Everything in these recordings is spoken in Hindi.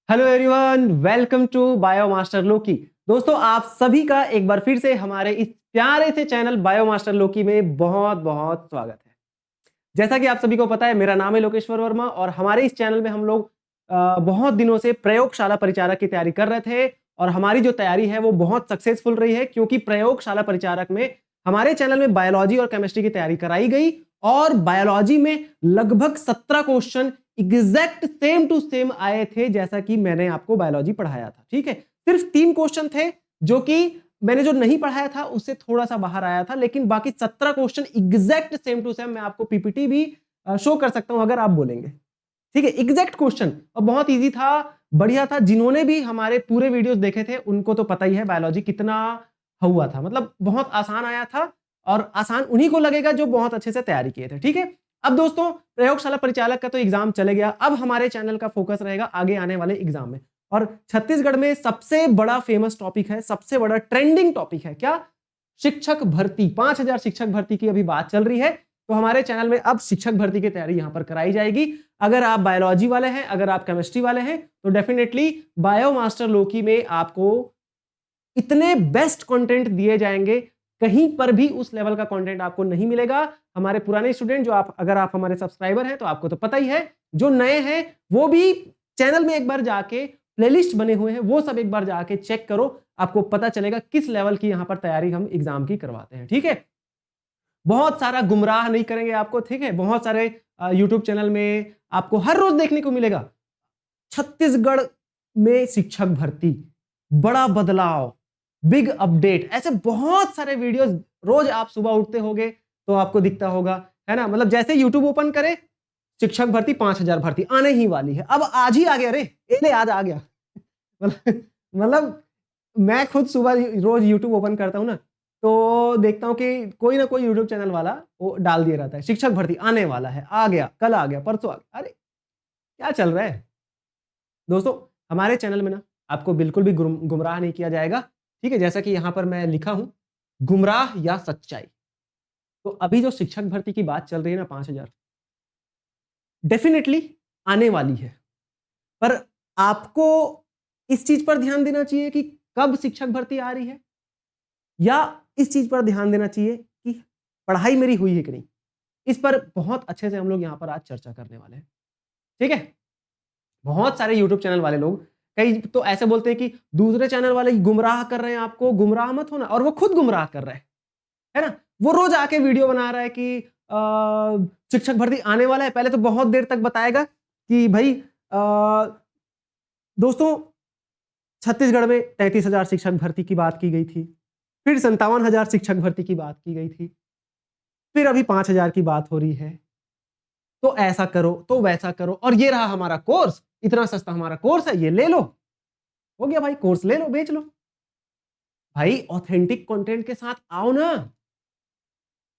Hello everyone, welcome to bio master Loki. दोस्तों, आप सभी का एक बार फिर से हमारे इस प्यारे से चैनल बायो मास्टर लोकी में बहुत बहुत स्वागत है। जैसा कि आप सभी को पता है, मेरा नाम है लोकेश्वर वर्मा और हमारे इस चैनल में हम लोग बहुत दिनों से प्रयोगशाला परिचारक की तैयारी कर रहे थे और हमारी जो तैयारी है वो बहुत सक्सेसफुल रही है, क्योंकि प्रयोगशाला परिचारक में हमारे चैनल में बायोलॉजी और केमिस्ट्री की तैयारी कराई गई और बायोलॉजी में लगभग 17 question exact same to same आए थे, जैसा कि मैंने आपको बायोलॉजी पढ़ाया था। ठीक है, सिर्फ 3 क्वेश्चन थे जो कि मैंने जो नहीं पढ़ाया था उससे थोड़ा सा बाहर आया था, लेकिन बाकी 17 question exact same to same मैं आपको पीपीटी भी शो कर सकता हूं अगर आप बोलेंगे। ठीक है, एग्जैक्ट क्वेश्चन और बहुत इजी था, बढ़िया था। जिन्होंने भी हमारे पूरे वीडियोस देखे थे उनको तो पता ही है बायोलॉजी कितना हुआ था, मतलब बहुत आसान आया था और आसान उन्हीं को लगेगा जो बहुत अच्छे से तैयारी किए थे। ठीक है, अब दोस्तों प्रयोगशाला परिचालक का तो एग्जाम चले गया, अब हमारे चैनल का फोकस रहेगा आगे आने वाले एग्जाम में। और छत्तीसगढ़ में सबसे बड़ा फेमस टॉपिक है, सबसे बड़ा ट्रेंडिंग टॉपिक है क्या? शिक्षक भर्ती। 5000 शिक्षक भर्ती की अभी बात चल रही है, तो हमारे चैनल में अब शिक्षक भर्ती की तैयारी यहां पर कराई जाएगी। अगर आप बायोलॉजी वाले हैं, अगर आप केमिस्ट्री वाले हैं, तो डेफिनेटली बायो मास्टर लोकी में आपको इतने बेस्ट कंटेंट दिए जाएंगे, कहीं पर भी उस लेवल का कंटेंट आपको नहीं मिलेगा। हमारे पुराने स्टूडेंट जो अगर आप हमारे सब्सक्राइबर हैं तो आपको तो पता ही है, जो नए हैं वो भी चैनल में एक बार जाके प्लेलिस्ट बने हुए हैं, वो सब एक बार जाके चेक करो, आपको पता चलेगा किस लेवल की यहां पर तैयारी हम एग्जाम की करवाते हैं। ठीक है, बहुत सारा गुमराह नहीं करेंगे आपको। ठीक है, बहुत सारे यूट्यूब चैनल में आपको हर रोज देखने को मिलेगा छत्तीसगढ़ में शिक्षक भर्ती, बड़ा बदलाव, बिग अपडेट, ऐसे बहुत सारे वीडियोस रोज आप सुबह उठते होगे तो आपको दिखता होगा, है ना। मतलब जैसे यूट्यूब ओपन करे, शिक्षक भर्ती 5000 भर्ती आने ही वाली है, अब आज ही आ गया रे, एले आज आ गया। मतलब मैं खुद सुबह रोज यूट्यूब ओपन करता हूं ना, तो देखता हूं कि कोई ना कोई यूट्यूब चैनल वाला वो डाल दिया रहता है, शिक्षक भर्ती आने वाला है, आ गया, कल आ गया, परसों आ गया। अरे क्या चल रहा है दोस्तों? हमारे चैनल में ना आपको बिल्कुल भी गुमराह नहीं किया जाएगा। ठीक है, जैसा कि यहां पर मैं लिखा हूं, गुमराह या सच्चाई। तो अभी जो शिक्षक भर्ती की बात चल रही है ना, 5000 डेफिनेटली आने वाली है, पर आपको इस चीज पर ध्यान देना चाहिए कि कब शिक्षक भर्ती आ रही है, या इस चीज पर ध्यान देना चाहिए कि पढ़ाई मेरी हुई है कि नहीं। इस पर बहुत अच्छे से हम लोग यहां पर आज चर्चा करने वाले हैं। ठीक है, बहुत सारे यूट्यूब चैनल वाले लोग, कई तो ऐसे बोलते हैं कि दूसरे चैनल वाले गुमराह कर रहे हैं आपको, गुमराह मत होना, और वो खुद गुमराह कर रहे हैं, है ना। वो रोज आके वीडियो बना रहा है कि शिक्षक भर्ती आने वाला है, पहले तो बहुत देर तक बताएगा कि भाई दोस्तों छत्तीसगढ़ में 33,000 शिक्षक भर्ती की बात की गई थी, फिर 57,000 शिक्षक भर्ती की बात की गई थी, फिर अभी 5,000 की बात हो रही है, तो ऐसा करो तो वैसा करो, और ये रहा हमारा कोर्स, इतना सस्ता हमारा कोर्स है, ये ले लो, हो गया भाई, कोर्स ले लो, बेच लो। भाई ऑथेंटिक कंटेंट के साथ आओ ना,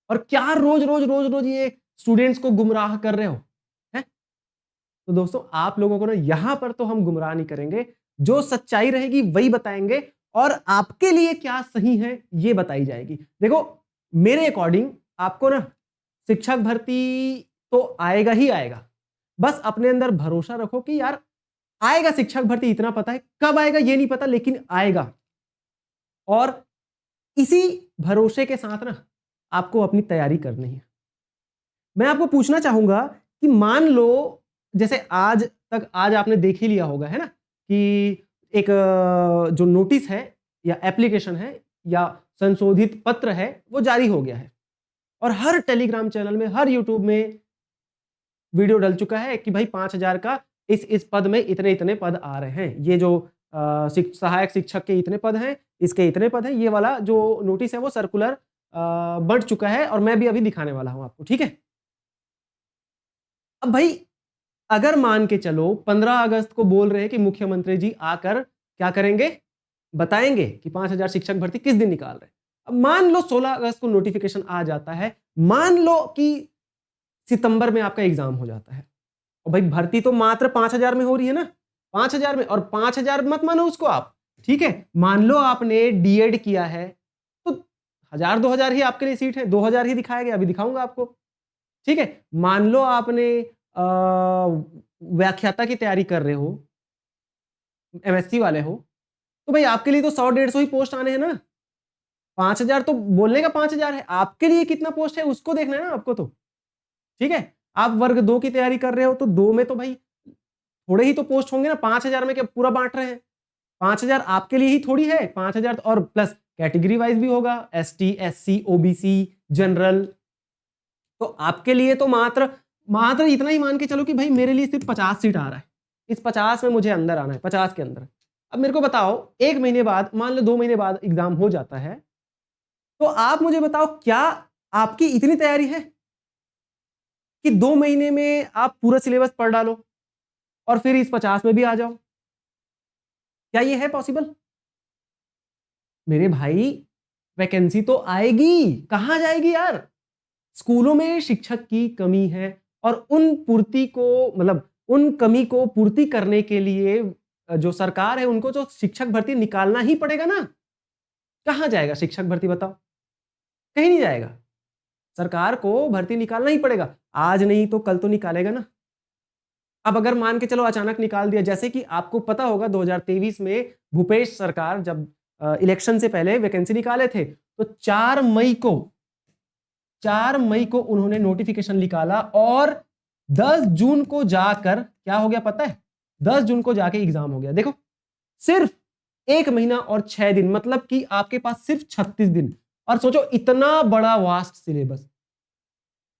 और क्या रोज रोज रोज रोज ये स्टूडेंट्स को गुमराह कर रहे हो, है? तो दोस्तों आप लोगों को ना यहां पर तो हम गुमराह नहीं करेंगे, जो सच्चाई रहेगी वही बताएंगे, और आपके लिए क्या सही है ये बताई जाएगी। देखो मेरे अकॉर्डिंग आपको ना शिक्षक भर्ती तो आएगा ही आएगा, बस अपने अंदर भरोसा रखो कि यार आएगा शिक्षक भर्ती, इतना पता है, कब आएगा ये नहीं पता, लेकिन आएगा। और इसी भरोसे के साथ ना आपको अपनी तैयारी करनी है। मैं आपको पूछना चाहूंगा कि मान लो जैसे आज आपने देख ही लिया होगा, है ना, कि एक जो नोटिस है या एप्लीकेशन है या संशोधित पत्र है वो जारी हो गया है, और हर टेलीग्राम चैनल में, हर यूट्यूब में वीडियो डल चुका है कि भाई 5000 का इस पद में इतने इतने पद आ रहे हैं, ये जो सहायक शिक्षक के इतने पद हैं, इसके इतने पद हैं, ये वाला जो नोटिस है वो सर्कुलर बढ़ चुका है, और मैं भी अभी दिखाने वाला हूं आपको। ठीक है, अब भाई अगर मान के चलो 15 अगस्त को बोल रहे हैं कि मुख्यमंत्री जी आकर क्या करेंगे, बताएंगे कि 5000 शिक्षक भर्ती किस दिन निकाल रहे हैं। अब मान लो 16 अगस्त को नोटिफिकेशन आ जाता है, मान लो कि सितंबर में आपका एग्जाम हो जाता है, और भाई भर्ती तो मात्र 5000 में हो रही है ना, 5000 में, और 5000 मत मानो उसको आप। ठीक है, मान लो आपने डीएड किया है तो 1000-2000 ही आपके लिए सीट है, 2000 ही दिखाया गया, अभी दिखाऊंगा आपको। ठीक है, मान लो आपने व्याख्याता की तैयारी कर रहे हो, एमएससी वाले हो, तो भाई आपके लिए तो 100-150 ही पोस्ट आने हैं ना। 5000 तो बोलने का 5000 है, आपके लिए कितना पोस्ट है उसको देखना है ना आपको तो। ठीक है, आप वर्ग 2 की तैयारी कर रहे हो तो 2 में तो भाई थोड़े ही तो पोस्ट होंगे ना। 5000 में क्या पूरा बांट रहे हैं? 5000 आपके लिए ही थोड़ी है, 5000 और प्लस कैटेगरी वाइज भी होगा, एसटी, एससी, ओबीसी, जनरल। तो आपके लिए तो मात्र मात्र इतना ही मान के चलो कि भाई मेरे लिए सिर्फ 50 सीट आ रहा है, इस 50 में मुझे अंदर आना है, 50 के अंदर। अब मेरे को बताओ, 1 महीने बाद, मान लो 2 महीने बाद एग्जाम हो जाता है, तो आप मुझे बताओ क्या आपकी इतनी तैयारी है कि 2 महीने में आप पूरा सिलेबस पढ़ डालो और फिर इस 50 में भी आ जाओ? क्या ये है पॉसिबल? मेरे भाई वैकेंसी तो आएगी, कहां जाएगी यार? स्कूलों में शिक्षक की कमी है और उन पूर्ति को, मतलब उन कमी को पूर्ति करने के लिए जो सरकार है उनको जो शिक्षक भर्ती निकालना ही पड़ेगा ना। कहां जाएगा शिक्षक भर्ती बताओ? कहीं नहीं जाएगा। सरकार को भर्ती निकालना ही पड़ेगा, आज नहीं तो कल तो निकालेगा ना। अब अगर मान के चलो अचानक निकाल दिया, जैसे कि आपको पता होगा 2023 में भूपेश सरकार जब इलेक्शन से पहले वैकेंसी निकाले थे, तो 4 मई को उन्होंने नोटिफिकेशन निकाला और 10 जून को जाकर क्या हो गया पता है? 10 जून को जाके एग्जाम हो गया। देखो, सिर्फ 1 महीना और 6 दिन, मतलब कि आपके पास सिर्फ 36 दिन। और सोचो इतना बड़ा वास्ट सिलेबस,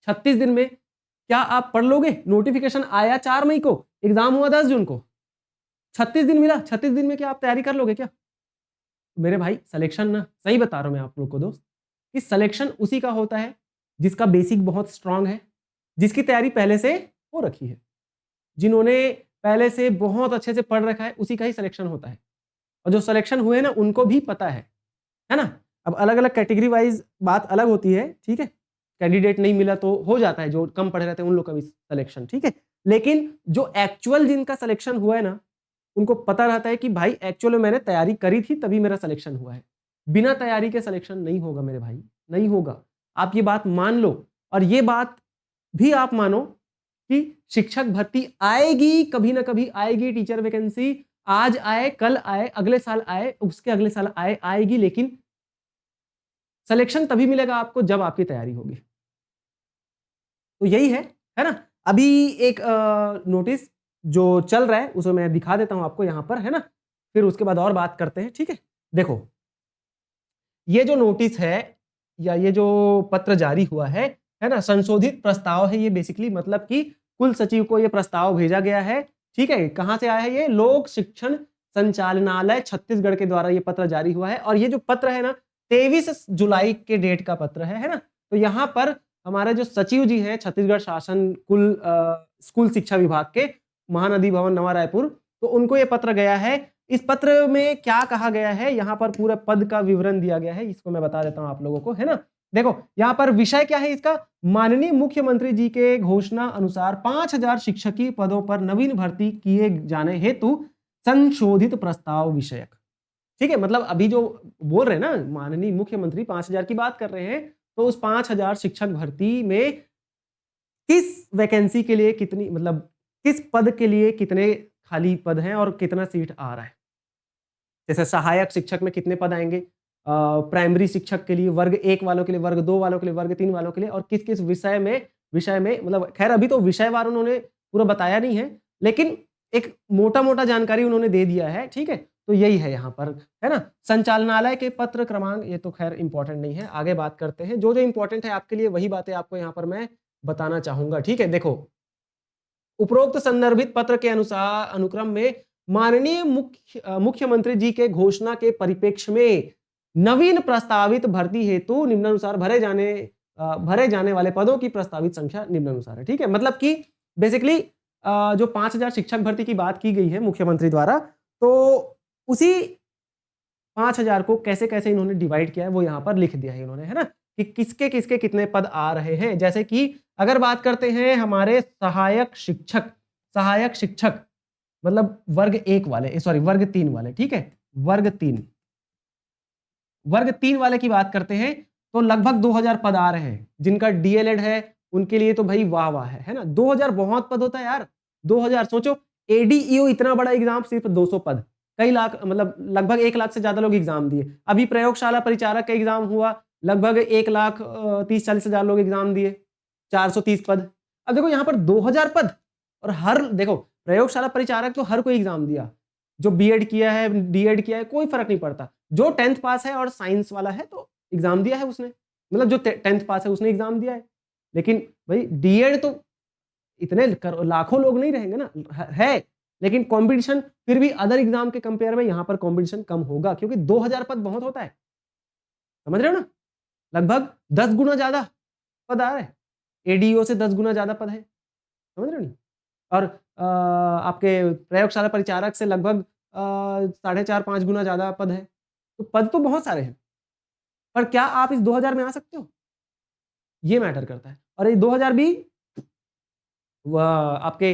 36 दिन में क्या आप पढ़ लोगे? नोटिफिकेशन आया 4 मई को, एग्जाम हुआ 10 जून को, 36 दिन मिला, 36 दिन में क्या आप तैयारी कर लोगे क्या? मेरे भाई सिलेक्शन ना, सही बता रहा हूं मैं आप लोग को दोस्त, कि सिलेक्शन उसी का होता है जिसका बेसिक बहुत स्ट्रांग है, जिसकी तैयारी पहले से हो रखी है, जिन्होंने पहले से बहुत अच्छे से पढ़ रखा है, उसी का ही सिलेक्शन होता है। और जो सिलेक्शन हुए ना उनको भी पता है ना। अब अलग अलग कैटेगरी वाइज बात अलग होती है, ठीक है, कैंडिडेट नहीं मिला तो हो जाता है, जो कम पढ़े रहते हैं उन लोग का भी सिलेक्शन, ठीक है। लेकिन जो एक्चुअल जिनका सिलेक्शन हुआ है ना, उनको पता रहता है कि भाई एक्चुअल में मैंने तैयारी करी थी तभी मेरा सिलेक्शन हुआ है। बिना तैयारी के सिलेक्शन नहीं होगा मेरे भाई, नहीं होगा। आप ये बात मान लो, और ये बात भी आप मानो कि शिक्षक भर्ती आएगी, कभी ना कभी आएगी। टीचर वैकेंसी आज आए, कल आए, अगले साल आए, उसके अगले साल आए, आएगी, लेकिन सिलेक्शन तभी मिलेगा आपको जब आपकी तैयारी होगी। तो यही है ना। अभी एक नोटिस जो चल रहा है उसे मैं दिखा देता हूं आपको यहां पर, है ना, फिर उसके बाद और बात करते हैं, ठीक है। देखो, ये जो नोटिस है या ये जो पत्र जारी हुआ है ना, संशोधित प्रस्ताव है ये बेसिकली, मतलब कि कुल सचिव को ये प्रस्ताव भेजा गया है, ठीक है। कहां से आया है ये? लोक शिक्षण संचालनालय छत्तीसगढ़ के द्वारा ये पत्र जारी हुआ है। और ये जो पत्र है ना, 23 जुलाई के डेट का पत्र है ना। तो यहाँ पर हमारे जो सचिव जी हैं छत्तीसगढ़ शासन स्कूल शिक्षा विभाग के, महानदी भवन नवा रायपुर, तो उनको ये पत्र गया है। इस पत्र में क्या कहा गया है, यहाँ पर पूरा पद का विवरण दिया गया है, इसको मैं बता देता हूं आप लोगों को, है ना। देखो यहाँ पर विषय क्या है इसका, माननीय मुख्यमंत्री जी के घोषणा अनुसार 5000 शिक्षकीय पदों पर नवीन भर्ती किए जाने हेतु संशोधित प्रस्ताव विषयक, ठीक है। मतलब अभी जो बोल रहे हैं ना माननीय मुख्यमंत्री 5000 की बात कर रहे हैं, तो उस 5000 शिक्षक भर्ती में किस वैकेंसी के लिए कितनी, मतलब किस पद के लिए कितने खाली पद हैं और कितना सीट आ रहा है। जैसे सहायक शिक्षक में कितने पद आएंगे, प्राइमरी शिक्षक के लिए, वर्ग 1 वालों के लिए, वर्ग 2 वालों के लिए, वर्ग 3 वालों के लिए, और किस किस विषय में, मतलब खैर अभी तो विषयवार उन्होंने पूरा बताया नहीं है, लेकिन एक मोटा मोटा जानकारी उन्होंने दे दिया है, ठीक है। तो यही है यहाँ पर, है ना। संचालनालय के पत्र क्रमांक, ये तो खैर इंपॉर्टेंट नहीं है, आगे बात करते हैं। जो जो इंपॉर्टेंट है आपके लिए वही बातें आपको यहाँ पर मैं बताना चाहूंगा, ठीक है। देखो, उपरोक्त संदर्भित पत्र के अनुसार अनुक्रम में माननीय मुख्यमंत्री जी के घोषणा के परिप्रेक्ष्य में नवीन प्रस्तावित भर्ती हेतु निम्नानुसार भरे जाने वाले पदों की प्रस्तावित संख्या निम्नानुसार है, ठीक है। मतलब कि बेसिकली जो 5000 शिक्षक भर्ती की बात की गई है मुख्यमंत्री द्वारा, तो उसी 5000 को कैसे कैसे इन्होंने डिवाइड किया है वो यहाँ पर लिख दिया है इन्होंने, है ना, कि किसके किसके कितने पद आ रहे हैं। जैसे कि अगर बात करते हैं हमारे सहायक शिक्षक मतलब वर्ग 1 वाले, सॉरी वर्ग 3 वाले, ठीक है, वर्ग 3 वाले की बात करते हैं तो लगभग 2000 पद आ रहे हैं। जिनका डीएलएड है उनके लिए तो भाई वाह वाह है ना। 2000 बहुत पद होता है यार, 2000 सोचो, एडीईओ इतना बड़ा एग्जाम सिर्फ 200 पद, कई लाख, मतलब लगभग 1 लाख से ज्यादा लोग एग्जाम दिए। अभी प्रयोगशाला परिचारक का एग्जाम हुआ, लगभग 1,30,40,000 लोग एग्जाम दिए, 430 पद। अब देखो यहाँ पर 2000 पद, और हर, देखो प्रयोगशाला परिचारक तो हर कोई एग्जाम दिया, जो बीएड किया है, डीएड किया है, कोई फर्क नहीं पड़ता। जो 10th पास है और साइंस वाला है तो एग्जाम दिया है उसने, मतलब जो 10th पास है उसने एग्जाम दिया है। लेकिन भाई डीएड तो इतने लाखों लोग नहीं रहेंगे ना, है, लेकिन कंपटीशन फिर भी अदर एग्जाम के कंपेयर में यहाँ पर कंपटीशन कम होगा, क्योंकि 2000 पद बहुत होता है, समझ रहे हो ना, लगभग 10 गुना ज्यादा पद आ रहे हैं, एडीओ से 10 गुना ज्यादा पद है, समझ रहे हो नहीं। और आपके प्रयोगशाला परिचारक से लगभग 4.5-5 गुना ज्यादा पद है, तो पद तो बहुत सारे हैं, पर क्या आप इस 2000 में आ सकते हो, ये मैटर करता है। और ये 2000 भी आपके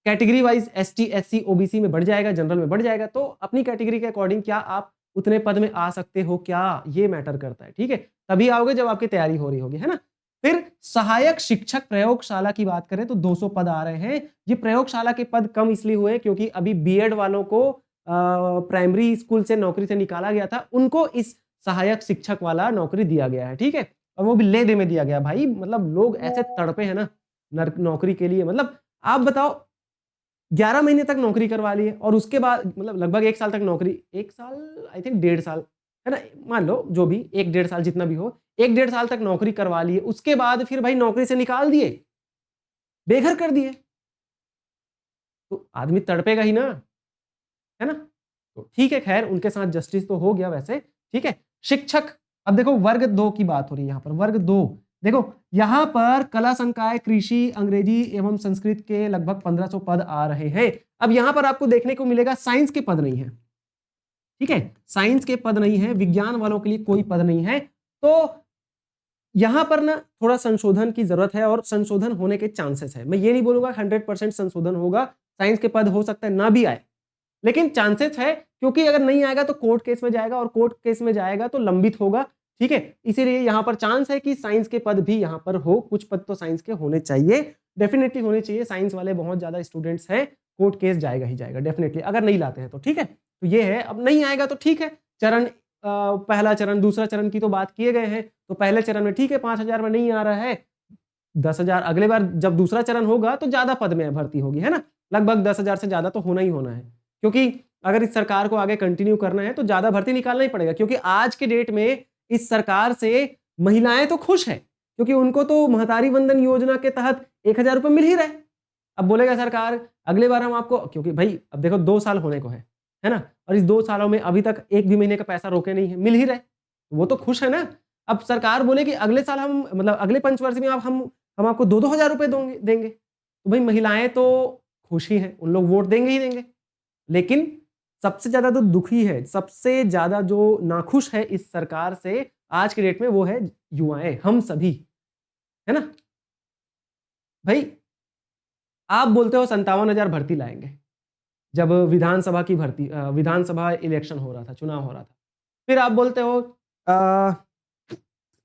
category wise ST, SC, OBC में बढ़ जाएगा, जनरल में बढ़ जाएगा, तो अपनी कैटेगरी के अकॉर्डिंग क्या आप उतने पद में आ सकते हो क्या, ये मैटर करता है, ठीक है। तभी आओगे जब आपकी तैयारी हो रही होगी, है ना। फिर सहायक शिक्षक प्रयोगशाला की बात करें तो 200 पद आ रहे हैं। ये प्रयोगशाला के पद कम इसलिए हुए क्योंकि अभी बीएड वालों को प्राइमरी स्कूल से नौकरी से निकाला गया था, उनको इस सहायक शिक्षक वाला नौकरी दिया गया है, ठीक है, और वो भी ले दे में दिया गया। भाई मतलब लोग ऐसे तड़पे हैं ना नौकरी के लिए, मतलब आप बताओ 11 महीने तक नौकरी करवा ली है, और उसके बाद मतलब लगभग 1 साल तक नौकरी, 1 साल आई थिंक 1.5 साल है ना, मान लो जो भी 1-1.5 साल जितना भी हो, 1-1.5 साल तक नौकरी करवा ली है, उसके बाद फिर भाई नौकरी से निकाल दिए, बेघर कर दिए, तो आदमी तड़पेगा ही ना, है ना। तो ठीक है, खैर उनके साथ जस्टिस तो हो गया वैसे, ठीक है। शिक्षक, अब देखो वर्ग 2 की बात हो रही है यहाँ पर, वर्ग 2 देखो यहाँ पर कला संकाय, कृषि, अंग्रेजी एवं संस्कृत के लगभग 1500 पद आ रहे हैं। अब यहाँ पर आपको देखने को मिलेगा साइंस के पद नहीं है, ठीक है, साइंस के पद नहीं है, विज्ञान वालों के लिए कोई पद नहीं है, तो यहां पर ना थोड़ा संशोधन की जरूरत है, और संशोधन होने के चांसेस है। मैं ये नहीं बोलूंगा 100% संशोधन होगा, साइंस के पद हो सकता है ना भी आए, लेकिन चांसेस है, क्योंकि अगर नहीं आएगा तो कोर्ट केस में जाएगा, और कोर्ट केस में जाएगा तो लंबित होगा, ठीक है। इसीलिए यहां पर चांस है कि साइंस के पद भी यहां पर हो, कुछ पद तो साइंस के होने चाहिए, डेफिनेटली होने चाहिए। साइंस वाले बहुत ज्यादा स्टूडेंट्स हैं, कोर्ट केस जाएगा ही जाएगा डेफिनेटली, अगर नहीं लाते हैं तो, ठीक है। तो ये है, अब नहीं आएगा तो ठीक है, चरण पहला चरण, दूसरा चरण की तो बात किए गए हैं, तो पहले चरण में ठीक है 5000 में नहीं आ रहा है, 10,000 अगले बार जब दूसरा चरण होगा तो ज्यादा पद में भर्ती होगी, है ना, लगभग 10,000 से ज्यादा तो होना ही होना है, क्योंकि अगर इस सरकार को आगे कंटिन्यू करना है तो ज्यादा भर्ती निकालना ही पड़ेगा, क्योंकि आज के डेट में इस सरकार से महिलाएं तो खुश है, क्योंकि उनको तो महतारी वंदन योजना के तहत 1000 रुपये मिल ही रहे। अब बोलेगा सरकार अगले बार हम आपको, क्योंकि भाई अब देखो 2 साल होने को है ना, और इस 2 सालों में अभी तक एक भी महीने का पैसा रोके नहीं है, मिल ही रहे, वो तो खुश है ना। अब सरकार बोले कि अगले साल हम, मतलब अगले पंचवर्ष में हम आपको 2-2 हजार रुपए देंगे, तो भाई महिलाएं तो खुश ही हैं, उन लोग वोट देंगे ही देंगे। लेकिन सबसे ज्यादा तो दुखी है, सबसे ज्यादा जो नाखुश है इस सरकार से आज के डेट में, वो है युवाएं, हम सभी, है ना। भाई आप बोलते हो 57,000 भर्ती लाएंगे, जब विधानसभा की भर्ती, विधानसभा इलेक्शन हो रहा था, चुनाव हो रहा था, फिर आप बोलते हो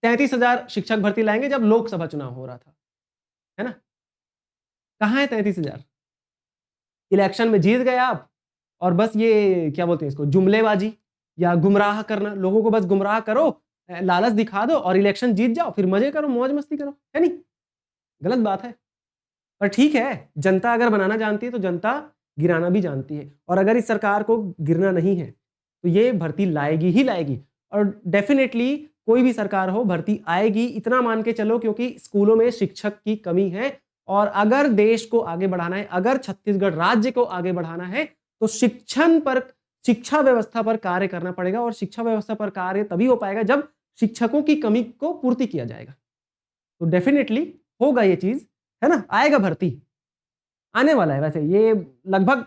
33,000 शिक्षक भर्ती लाएंगे जब लोकसभा चुनाव हो रहा था, है ना। कहाँ है 33,000? इलेक्शन में जीत गए आप, और बस ये क्या बोलते हैं इसको, जुमलेबाजी या गुमराह करना, लोगों को बस गुमराह करो, लालच दिखा दो और इलेक्शन जीत जाओ, फिर मजे करो, मौज मस्ती करो, है नहीं। गलत बात है, पर ठीक है, जनता अगर बनाना जानती है तो जनता गिराना भी जानती है, और अगर इस सरकार को गिरना नहीं है तो ये भर्ती लाएगी ही लाएगी, और डेफिनेटली कोई भी सरकार हो भर्ती आएगी, इतना मान के चलो, क्योंकि स्कूलों में शिक्षक की कमी है, और अगर देश को आगे बढ़ाना है, अगर छत्तीसगढ़ राज्य को आगे बढ़ाना है, तो शिक्षा व्यवस्था पर कार्य करना पड़ेगा, और शिक्षा व्यवस्था पर कार्य तभी हो पाएगा जब शिक्षकों की कमी को पूर्ति किया जाएगा। तो डेफिनेटली होगा ये चीज, है ना, आएगा भर्ती, आने वाला है। वैसे ये लगभग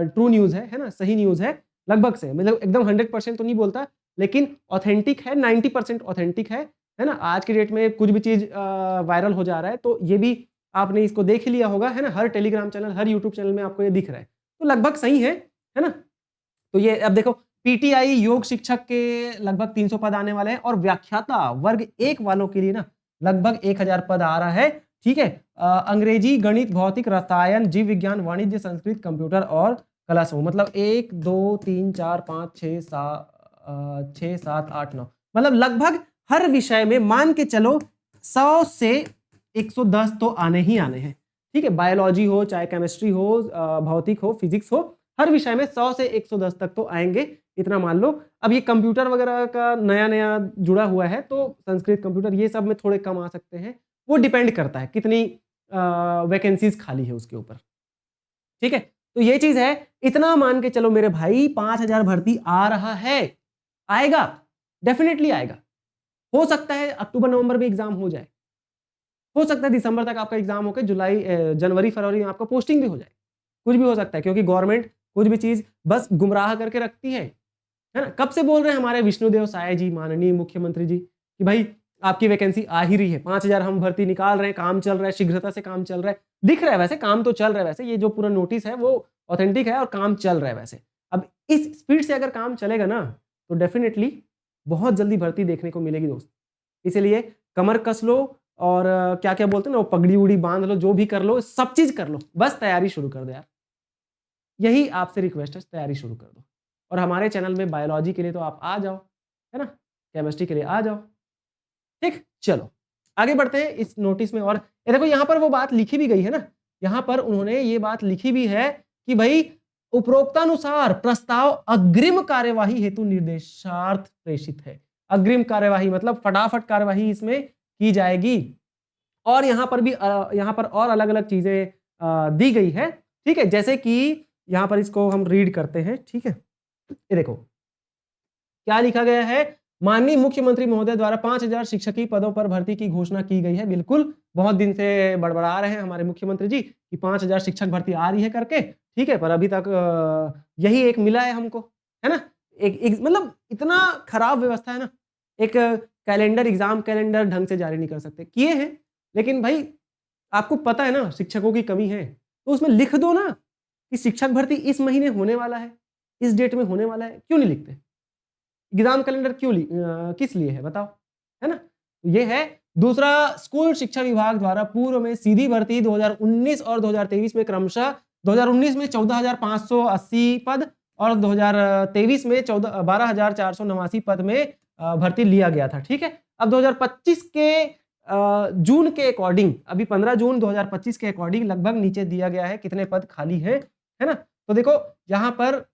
ट्रू न्यूज है ना, सही न्यूज है लगभग से, मतलब एकदम 100% तो नहीं बोलता, लेकिन ऑथेंटिक है, 90% ऑथेंटिक है ना। आज के डेट में कुछ भी चीज वायरल हो जा रहा है, तो ये भी आपने इसको देख लिया होगा, है ना, हर टेलीग्राम चैनल, हर यूट्यूब चैनल में आपको ये दिख रहा है, तो लगभग सही है ना। तो ये अब देखो पीटीआई योग शिक्षक के लगभग 300 पद आने वाले हैं, और व्याख्याता वर्ग 1 वालों के लिए ना लगभग 1000 पद आ रहा है, ठीक है। अंग्रेजी, गणित, भौतिक, रसायन, जीव विज्ञान, वाणिज्य, संस्कृत, कंप्यूटर और कला समूह, मतलब 1 2 3 4 5 6 7 8 9, मतलब लगभग हर विषय में मान के चलो 100 से 110 तो आने ही आने हैं। ठीक है, बायोलॉजी हो चाहे केमिस्ट्री हो, भौतिक हो, फिजिक्स हो, हर विषय में 100 से 110 तक तो आएंगे, इतना मान लो। अब ये कंप्यूटर वगैरह का नया नया जुड़ा हुआ है तो संस्कृत, कंप्यूटर, ये सब में थोड़े कम आ सकते हैं, वो डिपेंड करता है कितनी वैकेंसीज खाली है उसके ऊपर। ठीक है, तो ये चीज है, इतना मान के चलो मेरे भाई 5000 भर्ती आ रहा है, आएगा, डेफिनेटली आएगा। हो सकता है अक्टूबर नवंबर में एग्जाम हो जाए, हो सकता है दिसंबर तक आपका एग्जाम होकर जनवरी फरवरी में आपका पोस्टिंग भी हो जाए, कुछ भी हो सकता है, क्योंकि गवर्नमेंट कुछ भी चीज बस गुमराह करके रखती है ना। कब से बोल रहे हैं हमारे विष्णुदेव साय जी, माननीय मुख्यमंत्री जी, कि भाई आपकी वैकेंसी आ ही रही है, 5000 हम भर्ती निकाल रहे हैं, काम चल रहा है, शीघ्रता से काम चल रहा है, दिख रहा है वैसे, काम तो चल रहा है वैसे, ये जो पूरा नोटिस है वो ऑथेंटिक है और काम चल रहा है वैसे। अब इस स्पीड से अगर काम चलेगा ना तो डेफिनेटली बहुत जल्दी भर्ती देखने को मिलेगी दोस्त। इसलिए कमर कस लो और क्या क्या बोलते हैं ना, वो पगड़ी उड़ी बांध लो, जो भी कर लो, सब चीज कर लो, बस तैयारी शुरू कर दो यार। यही आपसे रिक्वेस्ट है, तैयारी शुरू कर दो। और हमारे चैनल में बायोलॉजी के लिए तो आप आ जाओ, है ना, केमिस्ट्री के लिए आ जाओ। ठीक, चलो आगे बढ़ते हैं इस नोटिस में। और ये देखो यहाँ पर वो बात लिखी भी गई है ना, यहाँ पर उन्होंने ये बात लिखी भी है कि भाई उपरोक्तानुसार प्रस्ताव अग्रिम कार्यवाही हेतु निर्देशार्थ प्रेषित है। अग्रिम कार्यवाही मतलब फटाफट कार्यवाही इसमें की जाएगी। और यहाँ पर भी यहाँ पर और अलग अलग चीजें दी गई है। ठीक है, जैसे कि यहाँ पर इसको हम रीड करते हैं। ठीक है, ये देखो क्या लिखा गया है, माननीय मुख्यमंत्री महोदय द्वारा 5000 शिक्षकीय पदों पर भर्ती की घोषणा की गई है। बिल्कुल, बहुत दिन से बड़बड़ा रहे हैं हमारे मुख्यमंत्री जी कि 5000 शिक्षक भर्ती आ रही है करके। ठीक है, पर अभी तक यही एक मिला है हमको, है ना। एक मतलब इतना खराब व्यवस्था है ना, एक कैलेंडर, एग्जाम कैलेंडर ढंग से जारी नहीं कर सकते, किए हैं, लेकिन भाई आपको पता है ना शिक्षकों की कमी है, तो उसमें लिख दो ना कि शिक्षक भर्ती इस महीने होने वाला है, इस डेट में होने वाला है। क्यों नहीं लिखते? एग्जाम कैलेंडर क्यों किस लिए है बताओ, है ना। ये है। दूसरा, स्कूल शिक्षा विभाग द्वारा पूर्व में सीधी भर्ती 2019 और 2023 में क्रमशः 2019 में 14,580 पद और 2023 में 12,489 पद में भर्ती लिया गया था। ठीक है, अब 2025 के जून के अकॉर्डिंग, अभी 15 जून 2025 के अकॉर्डिंग लगभग नीचे दिया गया है कितने पद खाली है ना। तो देखो यहाँ पर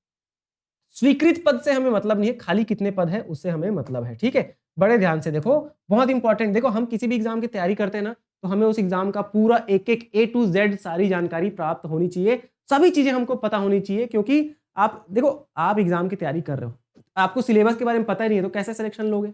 स्वीकृत पद से हमें मतलब नहीं है, खाली कितने पद है उससे हमें मतलब है। ठीक है, बड़े ध्यान से देखो, बहुत इंपॉर्टेंट। देखो हम किसी भी एग्जाम की तैयारी करते हैं ना, तो हमें उस एग्जाम का पूरा एक एक A to Z सारी जानकारी प्राप्त होनी चाहिए, सभी चीजें हमको पता होनी चाहिए। क्योंकि आप देखो, आप एग्जाम की तैयारी कर रहे हो, आपको सिलेबस के बारे में पता ही नहीं है तो कैसे सिलेक्शन लोगे,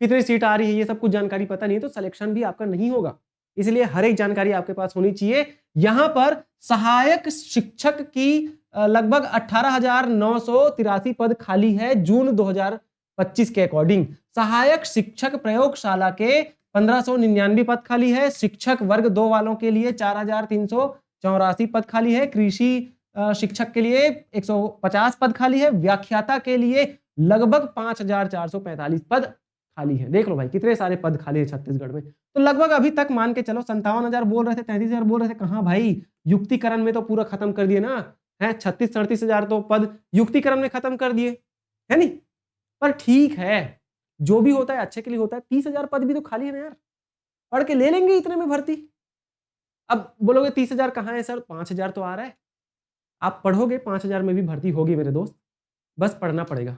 कितनी सीट आ रही है ये सब कुछ जानकारी पता नहीं है तो सिलेक्शन भी आपका नहीं होगा। इसलिए हर एक जानकारी आपके पास होनी चाहिए। यहां पर सहायक शिक्षक की लगभग 18,983 पद खाली है जून 2025 के अकॉर्डिंग। सहायक शिक्षक प्रयोगशाला के 1599 पद खाली है। शिक्षक वर्ग 2 वालों के लिए 4,384 पद खाली है। कृषि शिक्षक के लिए 150 पद खाली है। व्याख्याता के लिए लगभग 5,445 पद खाली है। देख लो भाई कितने सारे पद खाली है छत्तीसगढ़ में। तो लगभग अभी तक मान के चलो 57,000 बोल रहे थे, 33,000 बोल रहे थे, कहाँ भाई, युक्तिकरण में तो पूरा खत्म कर दिए ना, है 36-37,000 तो पद युक्तिकरण में खत्म कर दिए, है नहीं। पर ठीक है, जो भी होता है अच्छे के लिए होता है। 30,000 पद भी तो खाली है ना यार, पढ़ के ले लेंगे इतने में भर्ती। अब बोलोगे 30,000 कहाँ है सर, 5,000 तो आ रहा है। आप पढ़ोगे 5,000 में भी भर्ती होगी मेरे दोस्त, बस पढ़ना पड़ेगा,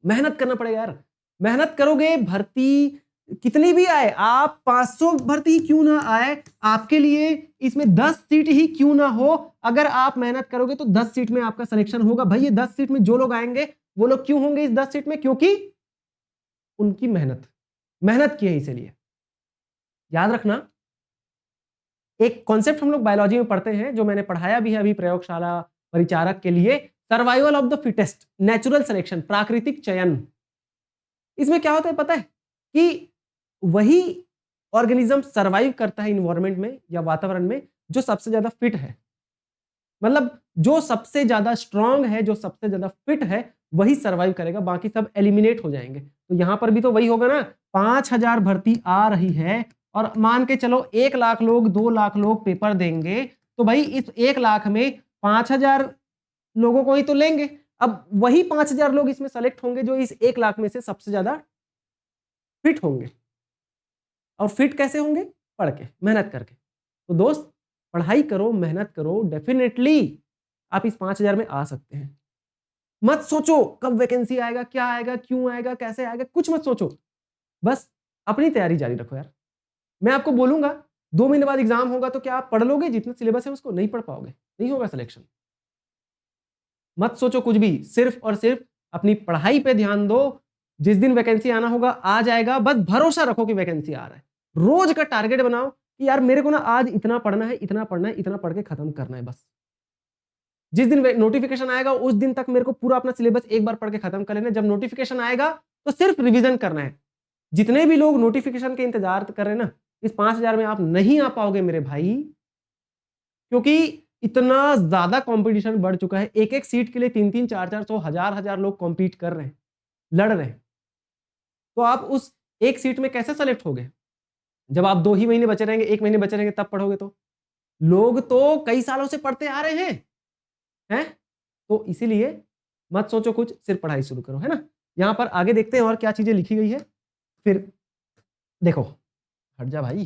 मेहनत करना पड़ेगा यार। मेहनत करोगे, भर्ती कितनी भी आए, आप 500 भर्ती क्यों ना आए, आपके लिए इसमें 10 सीट ही क्यों ना हो, अगर आप मेहनत करोगे तो 10 सीट में आपका सिलेक्शन होगा। भाई ये 10 सीट में जो लोग आएंगे वो लोग क्यों होंगे इस 10 सीट में, क्योंकि उनकी मेहनत की है। इसीलिए याद रखना, एक कॉन्सेप्ट हम लोग बायोलॉजी में पढ़ते हैं, जो मैंने पढ़ाया भी है अभी प्रयोगशाला परिचारक के लिए, survival of the fittest, natural selection, प्राकृतिक चयन। इसमें क्या होता है पता है कि वही ऑर्गेनिज्म सरवाइव करता है इन्वायरमेंट में या वातावरण में जो सबसे ज्यादा फिट है, मतलब जो सबसे ज्यादा स्ट्रांग है, जो सबसे ज्यादा फिट है, वही सरवाइव करेगा, बाकी सब एलिमिनेट हो जाएंगे। तो यहां पर भी तो वही होगा ना, 5,000 भर्ती आ रही है और मान के चलो 1 लाख लोग, 2 लाख लोग पेपर देंगे, तो भाई इस 1 लाख में 5,000 लोगों को ही तो लेंगे। अब वही 5,000 लोग इसमें सेलेक्ट होंगे जो इस 1 लाख में से सबसे ज्यादा फिट होंगे। और फिट कैसे होंगे? पढ़ के, मेहनत करके। तो दोस्त, पढ़ाई करो, मेहनत करो, डेफिनेटली आप इस 5,000 में आ सकते हैं। मत सोचो कब वैकेंसी आएगा, क्या आएगा, क्यों आएगा, कैसे आएगा, कुछ मत सोचो। बस अपनी तैयारी जारी रखो यार। मैं आपको बोलूंगा 2 महीने बाद एग्जाम होगा तो क्या आप पढ़ लोगे? जितना सिलेबस है उसको नहीं पढ़ पाओगे, नहीं होगा सिलेक्शन। मत सोचो कुछ भी, सिर्फ और सिर्फ अपनी पढ़ाई पे ध्यान दो। जिस दिन वैकेंसी आना होगा आ जाएगा, बस भरोसा रखो कि वैकेंसी आ रहा है। रोज का टारगेट बनाओ कि यार मेरे को ना आज इतना पढ़ना है, इतना पढ़ना है, इतना पढ़ के खत्म करना है बस। जिस दिन नोटिफिकेशन आएगा उस दिन तक मेरे को पूरा अपना सिलेबस एक बार पढ़ के खत्म कर लेना। जब नोटिफिकेशन आएगा तो सिर्फ रिवीजन करना है। जितने भी लोग नोटिफिकेशन के इंतजार कर रहे हैं ना, इस 5,000 में आप नहीं आ पाओगे मेरे भाई, क्योंकि इतना ज्यादा कंपटीशन बढ़ चुका है। एक एक सीट के लिए 3-3, 4-4, 100, हजार लोग कॉम्पीट कर रहे हैं, लड़ रहे हैं। तो आप उस एक सीट में कैसे सेलेक्ट होगे? जब आप 2 ही महीने बचे रहेंगे, 1 महीने बचे रहेंगे तब पढ़ोगे। तो लोग तो कई सालों से पढ़ते आ रहे हैं। तो इसीलिए मत सोचो कुछ, सिर्फ पढ़ाई शुरू करो, है ना। यहां पर आगे देखते हैं और क्या चीजें लिखी गई है। फिर देखो, हट जा भाई,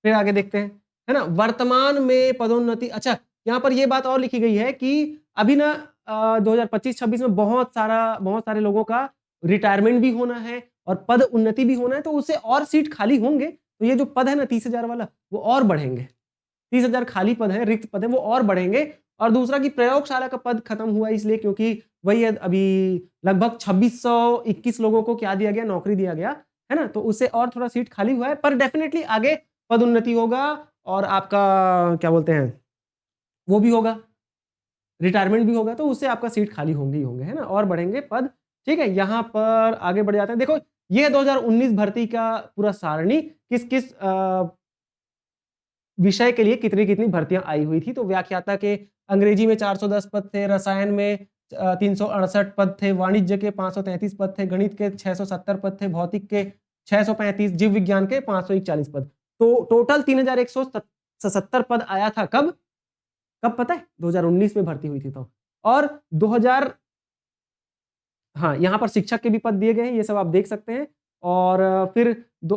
फिर आगे देखते हैं, है ना। वर्तमान में पदोन्नति, अच्छा यहाँ पर ये बात और लिखी गई है कि अभी ना 2025-26 में बहुत सारे लोगों का रिटायरमेंट भी होना है और पद उन्नति भी होना है, तो उससे और सीट खाली होंगे। तो ये जो पद है ना 30,000 वाला, वो और बढ़ेंगे। 30,000 खाली पद है, रिक्त पद है, वो और बढ़ेंगे। और दूसरा कि प्रयोगशाला का पद खत्म हुआ इसलिए क्योंकि वही अभी लगभग 2621 लोगों को क्या दिया गया, नौकरी दिया गया, है ना। तो उससे और थोड़ा सीट खाली हुआ है, पर डेफिनेटली आगे पद उन्नति होगा और आपका क्या बोलते हैं वो भी होगा, रिटायरमेंट भी होगा, तो उससे आपका सीट खाली होंगे ही होंगे, है ना, और बढ़ेंगे पद। ठीक है, यहां पर आगे बढ़ जाते हैं। देखो ये 2019 भर्ती का पूरा सारणी, किस किस विषय के लिए कितनी कितनी भर्तियां आई हुई थी। तो व्याख्याता के अंग्रेजी में 410 पद थे, रसायन में 368 पद थे, वाणिज्य के 533 पद थे, गणित के 670 पद थे, भौतिक के 635, जीव विज्ञान के 541 पद। तो टोटल 3,177 पद आया था। कब कब पता है? 2019 में भर्ती हुई थी तो। और 2000, हाँ यहाँ पर शिक्षक के भी पद दिए गए हैं, ये सब आप देख सकते हैं। और फिर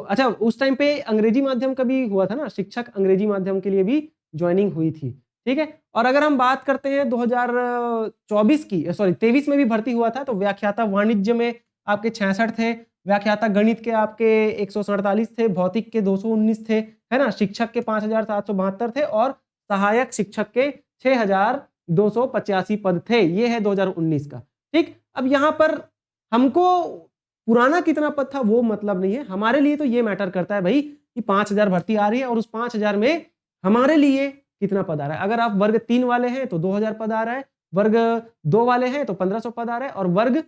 अच्छा उस टाइम पे अंग्रेजी माध्यम का भी हुआ था ना, शिक्षक अंग्रेजी माध्यम के लिए भी ज्वाइनिंग हुई थी। ठीक है, और अगर हम बात करते हैं 2024 की, सॉरी 23 में भी भर्ती हुआ था। तो व्याख्याता वाणिज्य में आपके 66 थे, व्याख्याता गणित के आपके 147 थे, भौतिक के 219 थे, है ना, शिक्षक के 5,772 थे और सहायक शिक्षक के 6,285 पद थे। ये है 2019 का। ठीक, अब यहां पर हमको पुराना कितना पद था वो मतलब नहीं है, हमारे लिए तो ये मैटर करता है भाई कि 5,000 भर्ती आ रही है और उस 5,000 में हमारे लिए कितना पद आ रहा है। अगर आप वर्ग 3 वाले हैं तो 2,000 पद आ रहा है, वर्ग 2 वाले हैं तो 1,500 पद आ रहा है, और वर्ग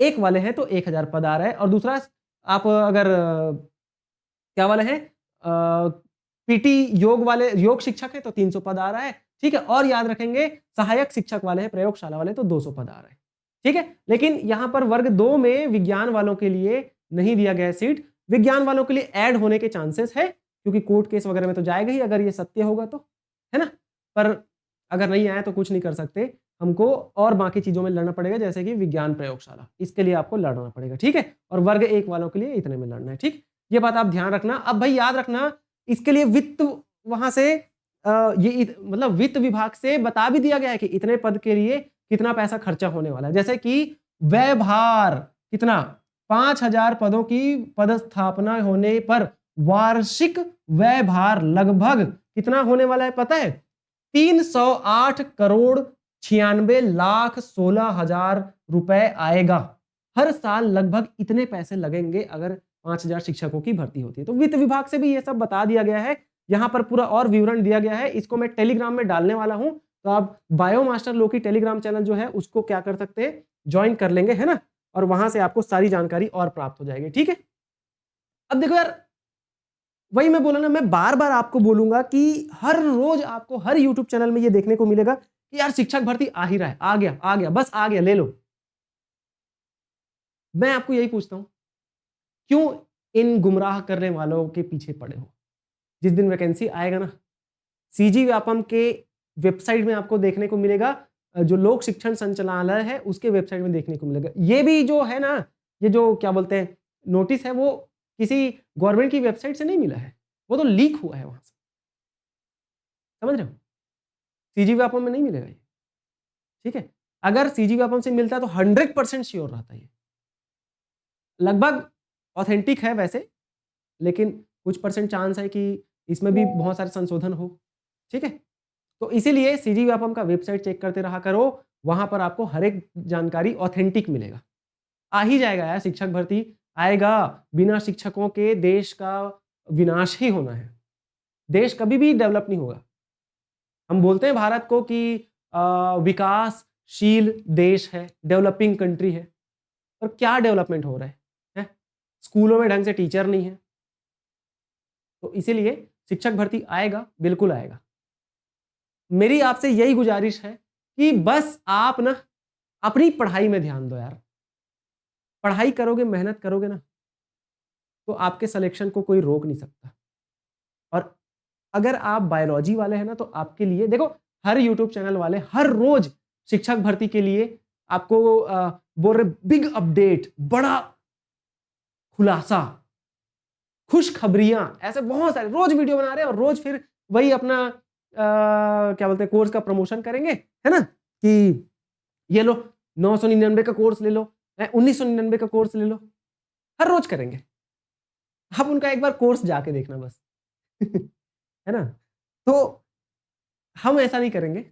1 वाले हैं तो 1,000 पद आ रहा है। और दूसरा आप अगर क्या वाले हैं, पीटी योग वाले, योग शिक्षक है तो 300 पद आ रहा है। ठीक है, और याद रखेंगे सहायक शिक्षक वाले हैं, प्रयोगशाला वाले तो 200 पद आ रहा है। ठीक है, लेकिन यहां पर वर्ग 2 में विज्ञान वालों के लिए नहीं दिया गया सीट। विज्ञान वालों के लिए ऐड होने के चांसेस है, क्योंकि कोर्ट केस वगैरह में तो जाएगा ही अगर ये सत्य होगा तो, है ना। पर अगर नहीं आया तो कुछ नहीं कर सकते, हमको और बाकी चीजों में लड़ना पड़ेगा, जैसे कि विज्ञान प्रयोगशाला, इसके लिए आपको लड़ना पड़ेगा। ठीक है, और वर्ग 1 वालों के लिए इतने में लड़ना है। ठीक, ये बात आप ध्यान रखना। अब भाई याद रखना, इसके लिए वित्त वहां से ये मतलब वित्त विभाग से बता भी दिया गया है कि इतने पद के लिए कितना पैसा खर्चा होने वाला है। जैसे कि व्यय भार कितना, 5,000 पदों की पदस्थापना होने पर वार्षिक व्यय भार लगभग कितना होने वाला है पता है? 308 करोड़ 96 लाख 16 हजार रुपए आएगा। हर साल लगभग इतने पैसे लगेंगे अगर 5,000 शिक्षकों की भर्ती होती है। तो वित्त विभाग से भी ये सब बता दिया गया है, यहां पर पूरा और विवरण दिया गया है। इसको मैं टेलीग्राम में डालने वाला हूं, तो आप बायो मास्टर लोकी टेलीग्राम चैनल जो है उसको क्या कर सकते हैं, ज्वाइन कर लेंगे, है ना, और वहां से आपको सारी जानकारी और प्राप्त हो जाएगी। ठीक है, अब देखो यार, वही मैं बोला ना, मैं बार बार आपको बोलूंगा कि हर रोज आपको हर यूट्यूब चैनल में ये देखने को मिलेगा कि यार शिक्षक भर्ती आ ही रहा है, आ गया आ गया, बस आ गया, ले लो। मैं आपको यही पूछता हूं, क्यों इन गुमराह करने वालों के पीछे पड़े हो? जिस दिन वैकेंसी आएगा ना, सीजी व्यापम के वेबसाइट में आपको देखने को मिलेगा, जो लोक शिक्षण संचालनालय है उसके वेबसाइट में देखने को मिलेगा। ये भी जो है ना, ये जो क्या बोलते हैं नोटिस है, वो किसी गवर्नमेंट की वेबसाइट से नहीं मिला है, वो तो लीक हुआ है वहां से, समझ रहे हो? सीजी व्यापम में नहीं मिलेगा ये, ठीक है? अगर सीजी व्यापम से मिलता है तो 100% श्योर रहता है ये, लगभग ऑथेंटिक है वैसे, लेकिन कुछ परसेंट चांस है कि इसमें भी बहुत सारे संशोधन हो, ठीक है? तो इसीलिए सीजी व्यापम का वेबसाइट चेक करते रहा करो, वहां पर आपको हर एक जानकारी ऑथेंटिक मिलेगा। आ ही जाएगा यार, शिक्षक भर्ती आएगा, बिना शिक्षकों के देश का विनाश ही होना है, देश कभी भी डेवलप नहीं होगा। हम बोलते हैं भारत को कि विकासशील देश है, डेवलपिंग कंट्री है, पर क्या डेवलपमेंट हो रहा है? स्कूलों में ढंग से टीचर नहीं है। तो इसीलिए शिक्षक भर्ती आएगा, बिल्कुल आएगा। मेरी आपसे यही गुजारिश है कि बस आप ना अपनी पढ़ाई में ध्यान दो यार, पढ़ाई करोगे, मेहनत करोगे ना, तो आपके सिलेक्शन को कोई रोक नहीं सकता। और अगर आप बायोलॉजी वाले हैं ना, तो आपके लिए देखो, हर यूट्यूब चैनल वाले हर रोज शिक्षक भर्ती के लिए आपको बोल रहे बिग अपडेट, बड़ा खुलासा, खुशखबरियां, ऐसे बहुत सारे रोज वीडियो बना रहे हैं, और रोज फिर वही अपना क्या बोलते हैं कोर्स का प्रमोशन करेंगे, है ना, कि ये लो 999 का कोर्स ले लो, 1999 का कोर्स ले लो, हर रोज करेंगे। आप उनका एक बार कोर्स जाके देखना बस है ना। तो हम ऐसा नहीं करेंगे,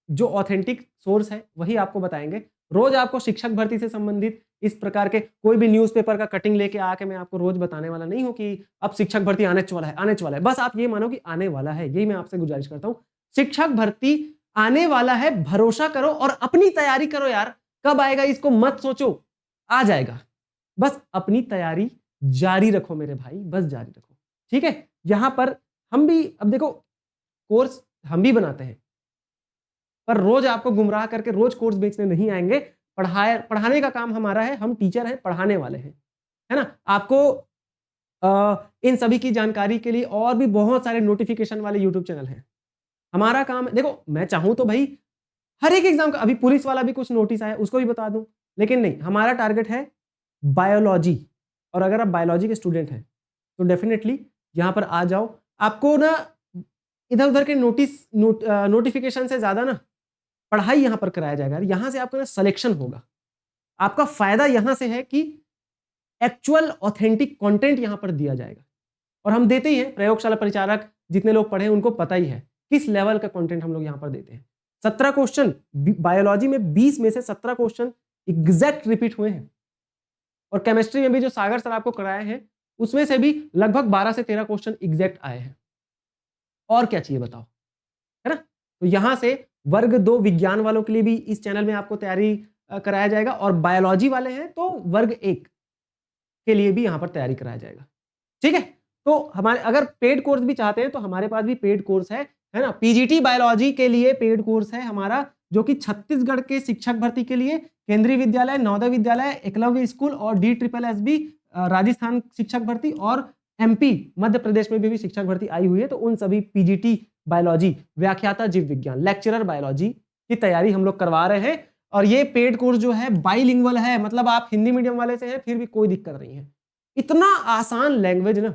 जो ऑथेंटिक सोर्स है वही आपको बताएंगे। रोज आपको शिक्षक भर्ती से संबंधित इस प्रकार के कोई भी न्यूज़पेपर का कटिंग लेके आके मैं आपको रोज बताने वाला नहीं हूं कि अब शिक्षक भर्ती आने वाला है, आने वाला है। बस आप ये मानो कि आने वाला है, यही मैं आपसे गुजारिश करता हूं। शिक्षक भर्ती आने वाला है, भरोसा करो और अपनी तैयारी करो यार। कब आएगा इसको मत सोचो, आ जाएगा। बस अपनी तैयारी जारी रखो मेरे भाई, बस जारी रखो, ठीक है। यहां पर हम भी, अब देखो, कोर्स हम भी बनाते हैं, पर रोज आपको गुमराह करके रोज कोर्स बेचने नहीं आएंगे। पढ़ाने का काम हमारा है, हम टीचर हैं, पढ़ाने वाले हैं, है ना। आपको इन सभी की जानकारी के लिए और भी बहुत सारे नोटिफिकेशन वाले यूट्यूब चैनल हैं। हमारा काम है, देखो मैं चाहूं तो भाई हर एक एग्जाम का, अभी पुलिस वाला भी कुछ नोटिस आया उसको भी बता दूं, लेकिन नहीं, हमारा टारगेट है बायोलॉजी। और अगर आप बायोलॉजी के स्टूडेंट हैं तो डेफिनेटली यहां पर आ जाओ। आपको ना इधर उधर के नोटिफिकेशन से ज्यादा ना पढ़ाई यहां पर कराया जाएगा, यहां से आपका ना सिलेक्शन होगा। आपका फायदा यहां से है कि एक्चुअल ऑथेंटिक कंटेंट यहां पर दिया जाएगा, और हम देते ही हैं। प्रयोगशाला परिचारक जितने लोग पढ़े उनको पता ही है किस लेवल का कंटेंट हम लोग यहां पर देते हैं। 17 क्वेश्चन बायोलॉजी में, 20 में से 17 क्वेश्चन एग्जैक्ट रिपीट हुए हैं, और केमिस्ट्री में भी जो सागर सर आपको कराए हैं उसमें से भी लगभग 12 से 13 क्वेश्चन एग्जैक्ट आए हैं। और क्या चाहिए बताओ, है ना। तो यहां से वर्ग 2 विज्ञान वालों के लिए भी इस चैनल में आपको तैयारी कराया जाएगा, और बायोलॉजी वाले हैं तो वर्ग 1 के लिए भी यहां पर तैयारी कराया जाएगा, ठीक है। तो हमारे अगर पेड कोर्स भी चाहते हैं तो हमारे पास भी पेड कोर्स है ना। पीजीटी बायोलॉजी के लिए पेड कोर्स है हमारा, जो कि छत्तीसगढ़ के शिक्षक भर्ती के लिए केंद्रीय विद्यालय, नवोदय विद्यालय, एकलव्य स्कूल और DSSB राजस्थान शिक्षक भर्ती, और MP मध्य प्रदेश में भी शिक्षक भर्ती आई हुई है। तो उन सभी पीजीटी बायोलॉजी, व्याख्याता जीव विज्ञान, लेक्चरर बायोलॉजी की तैयारी हम लोग करवा रहे हैं। और ये पेड कोर्स जो है बाइलिंगुअल है, मतलब आप हिंदी मीडियम वाले से हैं फिर भी कोई दिक्कत नहीं है। इतना आसान लैंग्वेज ना,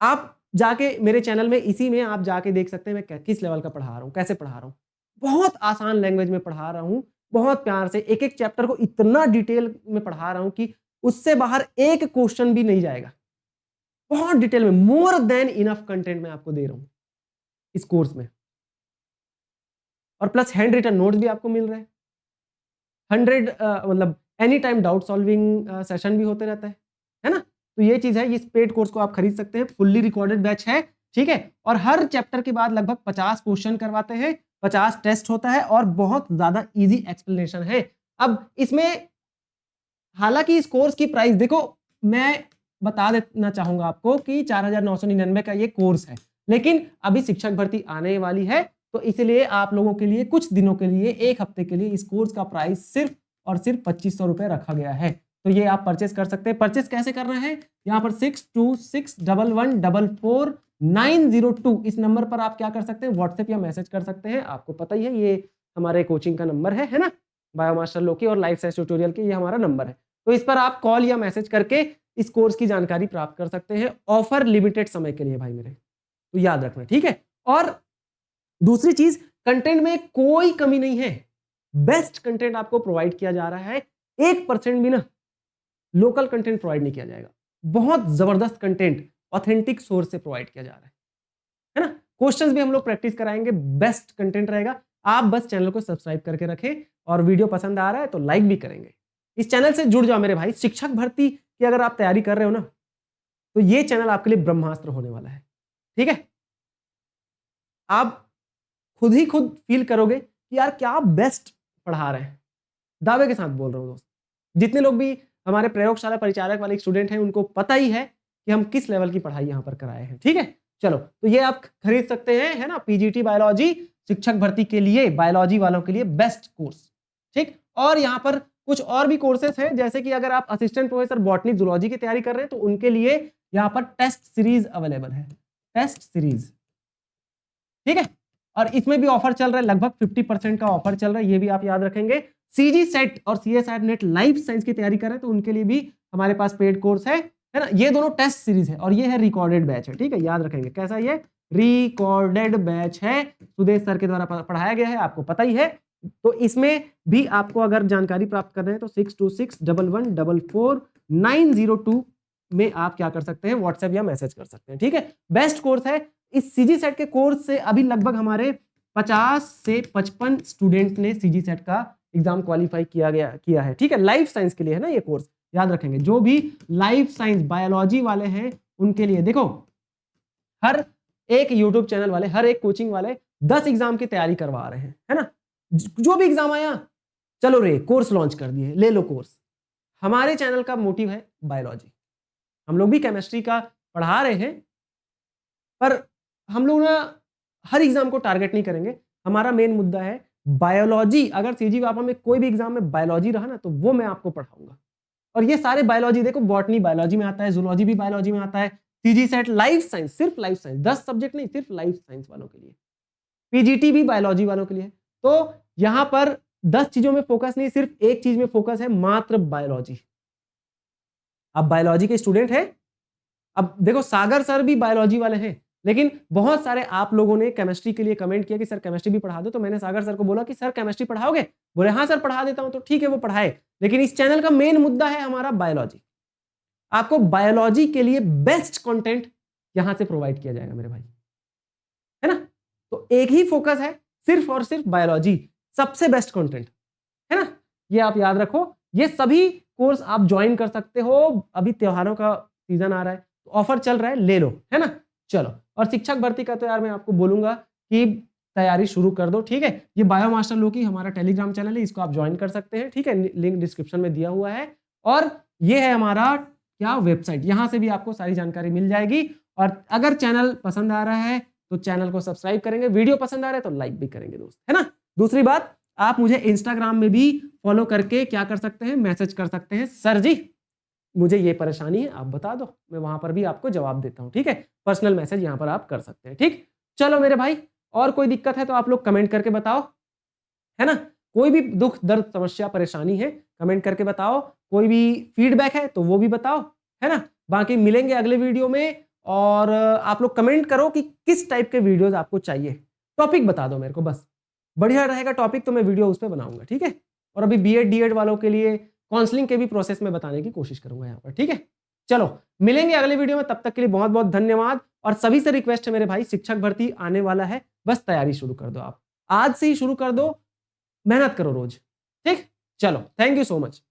आप जाके मेरे चैनल में, इसी में आप जाके देख सकते हैं मैं किस लेवल का पढ़ा रहा हूँ, कैसे पढ़ा रहा हूँ। बहुत आसान लैंग्वेज में पढ़ा रहा हूँ, बहुत प्यार से एक एक चैप्टर को इतना डिटेल में पढ़ा रहा हूँ कि उससे बाहर एक क्वेश्चन भी नहीं जाएगा। बहुत डिटेल में, मोर देन इनफ कंटेंट मैं आपको दे रहा हूं इस कोर्स में, और प्लस हैंड रिटन नोट्स भी आपको मिल रहे हैं। 100 मतलब any time doubt solving session भी होते रहता है ना। तो ये चीज है, इस पेड कोर्स को आप खरीद सकते हैं, फुल्ली रिकॉर्डेड बैच है, ठीक है। और हर चैप्टर के बाद लगभग 50 क्वेश्चन करवाते हैं, 50 टेस्ट होता है, और बहुत ज्यादा इजी एक्सप्लेनेशन है। अब इसमें हालांकि इस कोर्स की प्राइस देखो, मैं बता देना चाहूंगा आपको कि 4,999 का ये कोर्स है, लेकिन अभी शिक्षक भर्ती आने वाली है, तो इसलिए आप लोगों के लिए कुछ दिनों के लिए, एक हफ्ते के लिए इस कोर्स का प्राइस सिर्फ और सिर्फ 2500 रुपए रखा गया है। तो ये आप परचेस कर सकते हैं। परचेस कैसे करना है, यहाँ पर 62611144 902 इस नंबर पर आप क्या कर सकते हैं, व्हाट्सएप या मैसेज कर सकते हैं। आपको पता ही है ये हमारे कोचिंग का नंबर है ना, बायोमास्टर लोकी और लाइफ साइंस ट्यूटोरियल के, ये हमारा नंबर है। तो इस पर आप कॉल या मैसेज करके इस कोर्स की जानकारी प्राप्त कर सकते हैं। ऑफर लिमिटेड समय के लिए भाई मेरे, तो याद रखना, ठीक है। और दूसरी चीज, कंटेंट में कोई कमी नहीं है, बेस्ट कंटेंट आपको प्रोवाइड किया जा रहा है। 1% भी ना लोकल कंटेंट प्रोवाइड नहीं किया जाएगा, बहुत जबरदस्त कंटेंट ऑथेंटिक सोर्स से प्रोवाइड किया जा रहा है ना। क्वेश्चंस भी हम लोग प्रैक्टिस कराएंगे, बेस्ट कंटेंट रहेगा। आप बस चैनल को सब्सक्राइब करके रखें और वीडियो पसंद आ रहा है तो लाइक भी करेंगे। इस चैनल से जुड़ जाओ मेरे भाई। शिक्षक भर्ती की अगर आप तैयारी कर रहे हो ना, तो ये चैनल आपके लिए ब्रह्मास्त्र होने वाला है, ठीक है। आप खुद ही खुद फील करोगे कि यार क्या बेस्ट पढ़ा रहे हैं, दावे के साथ बोल रहा हूं दोस्त। जितने लोग भी हमारे प्रयोगशाला परिचारक वाले स्टूडेंट हैं, उनको पता ही है कि हम किस लेवल की पढ़ाई यहां पर कराए हैं, ठीक है। चलो, तो ये आप खरीद सकते हैं, है ना, पीजीटी बायोलॉजी शिक्षक भर्ती के लिए, बायोलॉजी वालों के लिए बेस्ट कोर्स, ठीक। और यहाँ पर कुछ और भी कोर्सेस हैं, जैसे कि अगर आप असिस्टेंट प्रोफेसर बॉटनी जूलॉजी की तैयारी कर रहे हैं तो उनके लिए यहाँ पर टेस्ट सीरीज अवेलेबल है, टेस्ट सीरीज, ठीक है। और इसमें भी ऑफर चल रहा है, लगभग 50% का ऑफर चल रहा है, ये भी आप याद रखेंगे। सीजी सेट और सीएसआर नेट लाइफ साइंस की तैयारी कर रहे हैं तो उनके लिए भी हमारे पास पेड कोर्स है ना। ये दोनों टेस्ट सीरीज है और ये है रिकॉर्डेड बैच है, ठीक है, याद रखेंगे। कैसा, ये रिकॉर्डेड बैच है, सुदेश सर के द्वारा पढ़ाया गया है, आपको पता ही है। तो इसमें भी आपको अगर जानकारी प्राप्त करना है तो 6261144902 में आप क्या कर सकते हैं, व्हाट्सएप या मैसेज कर सकते हैं, ठीक है। बेस्ट कोर्स है। इस सीजी सेट के कोर्स से अभी लगभग हमारे 50 से 55 स्टूडेंट ने सीजी सेट का एग्जाम क्वालिफाई किया है, ठीक है। लाइफ साइंस के लिए है ना ये कोर्स, याद रखेंगे। जो भी लाइफ साइंस बायोलॉजी वाले हैं उनके लिए देखो, हर एक यूट्यूब चैनल वाले, हर एक कोचिंग वाले 10 एग्जाम की तैयारी करवा रहे हैं, है ना। जो भी एग्जाम आया, चलो रे कोर्स लॉन्च कर दिए, ले लो कोर्स। हमारे चैनल का मोटिव है बायोलॉजी, हम लोग भी केमिस्ट्री का पढ़ा रहे हैं, पर हम लोग ना हर एग्जाम को टारगेट नहीं करेंगे। हमारा मेन मुद्दा है बायोलॉजी। अगर सीजी वापा में कोई भी एग्जाम में बायोलॉजी रहा ना, तो वो मैं आपको पढ़ाऊंगा। और ये सारे बायोलॉजी देखो, बॉटनी बायोलॉजी में आता है, जूलॉजी भी बायोलॉजी में आता है, सीजी सेट लाइफ साइंस, सिर्फ लाइफ साइंस, 10 सब्जेक्ट नहीं, सिर्फ लाइफ साइंस वालों के लिए, पीजीटी भी बायोलॉजी वालों के लिए। तो यहां पर 10 चीजों में फोकस नहीं, सिर्फ एक चीज में फोकस है, मात्र बायोलॉजी। आप बायोलॉजी के स्टूडेंट हैं, अब देखो सागर सर भी बायोलॉजी वाले हैं, लेकिन बहुत सारे आप लोगों ने केमिस्ट्री के लिए कमेंट किया कि सर केमिस्ट्री भी पढ़ा दो। तो मैंने सागर सर को बोला कि सर केमिस्ट्री पढ़ाओगे, बोले हाँ सर पढ़ा देता हूं। तो ठीक है, वो पढ़ाए, लेकिन इस चैनल का मेन मुद्दा है हमारा बायोलॉजी। आपको बायोलॉजी के लिए बेस्ट कंटेंट यहां से प्रोवाइड किया जाएगा मेरे भाई, है ना। तो एक ही फोकस है, सिर्फ और सिर्फ बायोलॉजी, सबसे बेस्ट कंटेंट, है ना। ये आप याद रखो। ये सभी कोर्स आप ज्वाइन कर सकते हो। अभी त्योहारों का सीजन आ रहा है, तो ऑफर चल रहा है, ले लो, है ना। चलो, और शिक्षक भर्ती का तो यार मैं आपको बोलूंगा कि तैयारी शुरू कर दो, ठीक है। ये बायोमास्टर लोकी हमारा टेलीग्राम चैनल है, इसको आप ज्वाइन कर सकते हैं, ठीक है, लिंक डिस्क्रिप्शन में दिया हुआ है। और ये है हमारा क्या वेबसाइट, यहां से भी आपको सारी जानकारी मिल जाएगी। और अगर चैनल पसंद आ रहा है तो चैनल को सब्सक्राइब करेंगे, वीडियो पसंद आ रहा है तो लाइक भी करेंगे दोस्त, है ना। दूसरी बात, आप मुझे इंस्टाग्राम में भी फॉलो करके क्या कर सकते हैं, मैसेज कर सकते हैं, सर जी मुझे ये परेशानी है, आप बता दो, मैं वहां पर भी आपको जवाब देता हूं, ठीक है। पर्सनल मैसेज यहां पर आप कर सकते हैं, ठीक। चलो मेरे भाई, और कोई दिक्कत है तो आप लोग कमेंट करके बताओ, है ना। कोई भी दुख दर्द समस्या परेशानी है, कमेंट करके बताओ। कोई भी फीडबैक है तो वो भी बताओ, है ना। बाकी मिलेंगे अगले वीडियो में। और आप लोग कमेंट करो कि किस टाइप के वीडियोस आपको चाहिए, टॉपिक बता दो मेरे को, बस बढ़िया रहेगा टॉपिक तो मैं वीडियो उस पर बनाऊंगा, ठीक है। और अभी बीएड डीएड वालों के लिए काउंसलिंग के भी प्रोसेस में बताने की कोशिश करूंगा यहाँ पर, ठीक है। चलो मिलेंगे अगले वीडियो में, तब तक के लिए बहुत बहुत धन्यवाद। और सभी से रिक्वेस्ट है मेरे भाई, शिक्षक भर्ती आने वाला है, बस तैयारी शुरू कर दो, आप आज से ही शुरू कर दो, मेहनत करो रोज, ठीक। चलो, थैंक यू सो मच।